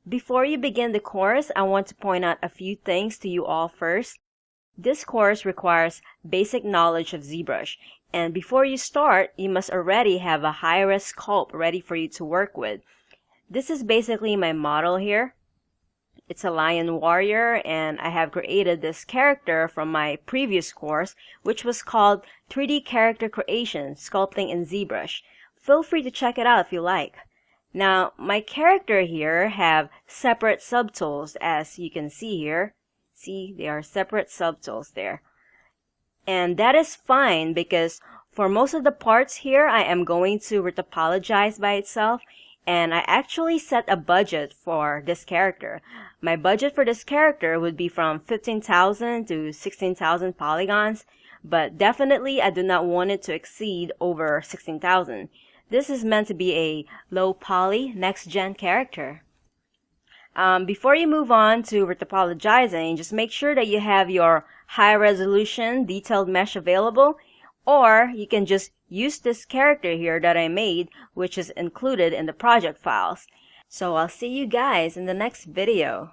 Before you begin the course, I want to point out a few things to you all first. This course requires basic knowledge of Zbrush, and before you start, you must already have a high-res sculpt ready for you to work with. This is basically my model here. It's a lion warrior, and I have created this character from my previous course, which was called 3D Character Creation, Sculpting in Zbrush. Feel free to check it out if you like. Now, my character here have separate subtools, as you can see here. See, they are separate subtools there. And that is fine because for most of the parts here, I am going to retopologize by itself. And I actually set a budget for this character. My budget for this character would be from 15,000 to 16,000 polygons, but definitely I do not want it to exceed over 16,000. This is meant to be a low poly next-gen character. Before you move on to retopologizing, just make sure that you have your high-resolution detailed mesh available, or you can just use this character here that I made, which is included in the project files. So I'll see you guys in the next video.